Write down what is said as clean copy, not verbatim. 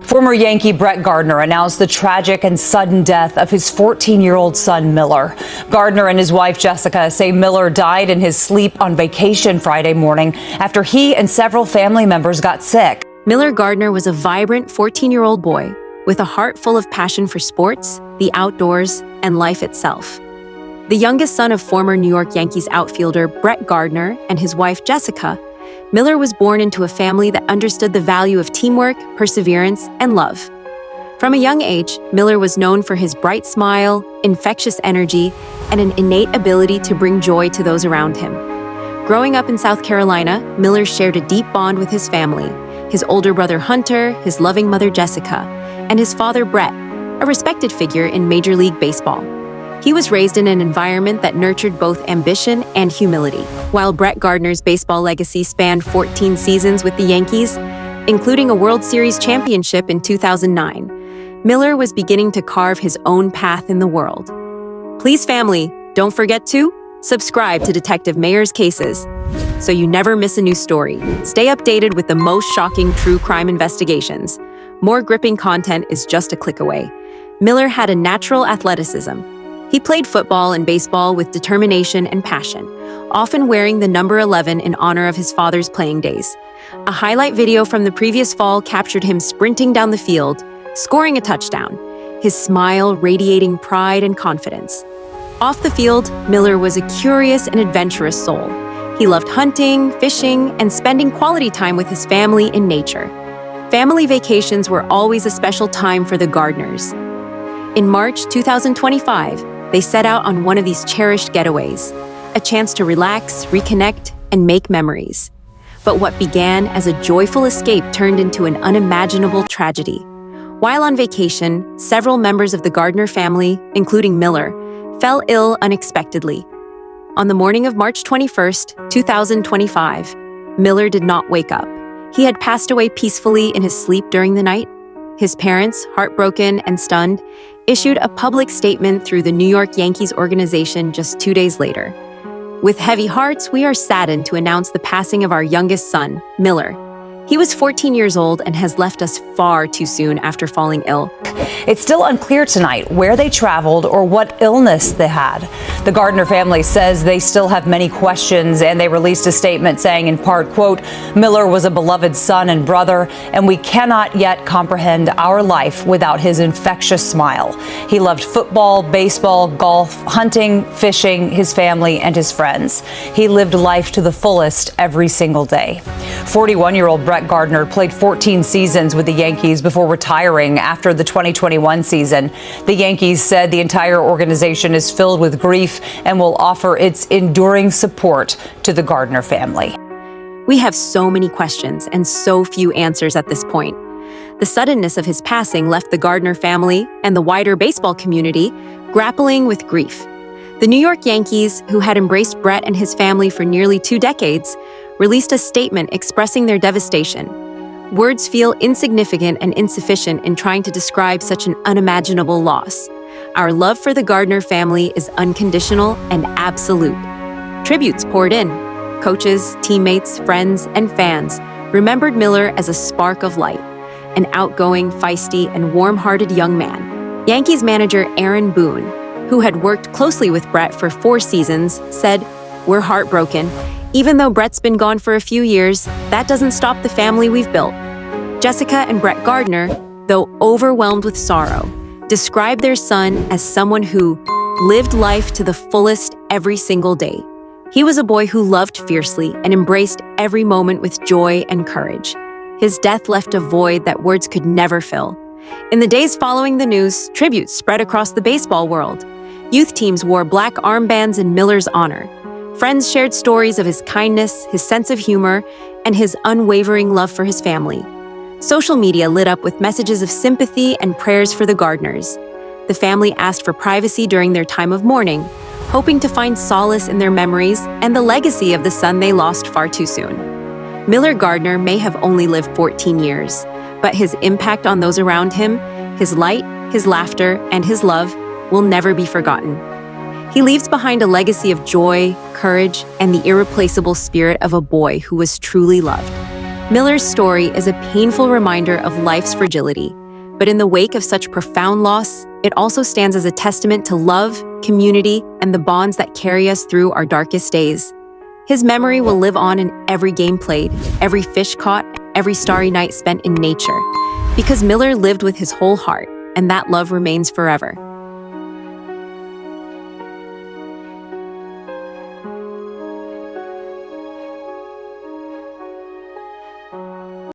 Former Yankee Brett Gardner announced the tragic and sudden death of his 14-year-old son, Miller. Gardner and his wife, Jessica, say Miller died in his sleep on vacation Friday morning after he and several family members got sick. Miller Gardner was a vibrant 14-year-old boy with a heart full of passion for sports, the outdoors, and life itself. The youngest son of former New York Yankees outfielder Brett Gardner and his wife, Jessica, Miller was born into a family that understood the value of teamwork, perseverance, and love. From a young age, Miller was known for his bright smile, infectious energy, and an innate ability to bring joy to those around him. Growing up in South Carolina, Miller shared a deep bond with his family, his older brother Hunter, his loving mother Jessica, and his father Brett, a respected figure in Major League Baseball. He was raised in an environment that nurtured both ambition and humility. While Brett Gardner's baseball legacy spanned 14 seasons with the Yankees, including a World Series championship in 2009, Miller was beginning to carve his own path in the world. Please, family, don't forget to subscribe to Detective Mayer's Cases so you never miss a new story. Stay updated with the most shocking true crime investigations. More gripping content is just a click away. Miller had a natural athleticism. He played football and baseball with determination and passion, often wearing the number 11 in honor of his father's playing days. A highlight video from the previous fall captured him sprinting down the field, scoring a touchdown, his smile radiating pride and confidence. Off the field, Miller was a curious and adventurous soul. He loved hunting, fishing, and spending quality time with his family in nature. Family vacations were always a special time for the Gardners. In March 2025, they set out on one of these cherished getaways, a chance to relax, reconnect, and make memories. But what began as a joyful escape turned into an unimaginable tragedy. While on vacation, several members of the Gardner family, including Miller, fell ill unexpectedly. On the morning of March 21st, 2025, Miller did not wake up. He had passed away peacefully in his sleep during the night. His parents, heartbroken and stunned, issued a public statement through the New York Yankees organization just 2 days later. With heavy hearts, we are saddened to announce the passing of our youngest son, Miller. He was 14 years old and has left us far too soon after falling ill. It's still unclear tonight where they traveled or what illness they had. The Gardner family says they still have many questions, and they released a statement saying in part, quote, "Miller was a beloved son and brother, and we cannot yet comprehend our life without his infectious smile. He loved football, baseball, golf, hunting, fishing, his family, and his friends. He lived life to the fullest every single day." 41-year-old Brett Gardner played 14 seasons with the Yankees before retiring after the 2021 season. The Yankees said the entire organization is filled with grief and will offer its enduring support to the Gardner family. We have so many questions and so few answers at this point. The suddenness of his passing left the Gardner family and the wider baseball community grappling with grief. The New York Yankees, who had embraced Brett and his family for nearly 2 decades, released a statement expressing their devastation. Words feel insignificant and insufficient in trying to describe such an unimaginable loss. Our love for the Gardner family is unconditional and absolute. Tributes poured in. Coaches, teammates, friends, and fans remembered Miller as a spark of light, an outgoing, feisty, and warm-hearted young man. Yankees manager Aaron Boone, who had worked closely with Brett for 4 seasons, said, "We're heartbroken. Even though Brett's been gone for a few years, that doesn't stop the family we've built." Jessica and Brett Gardner, though overwhelmed with sorrow, described their son as someone who lived life to the fullest every single day. He was a boy who loved fiercely and embraced every moment with joy and courage. His death left a void that words could never fill. In the days following the news, tributes spread across the baseball world. Youth teams wore black armbands in Miller's honor. Friends shared stories of his kindness, his sense of humor, and his unwavering love for his family. Social media lit up with messages of sympathy and prayers for the Gardners. The family asked for privacy during their time of mourning, hoping to find solace in their memories and the legacy of the son they lost far too soon. Miller Gardner may have only lived 14 years, but his impact on those around him, his light, his laughter, and his love will never be forgotten. He leaves behind a legacy of joy, courage, and the irreplaceable spirit of a boy who was truly loved. Miller's story is a painful reminder of life's fragility, but in the wake of such profound loss, it also stands as a testament to love, community, and the bonds that carry us through our darkest days. His memory will live on in every game played, every fish caught, every starry night spent in nature, because Miller lived with his whole heart, and that love remains forever.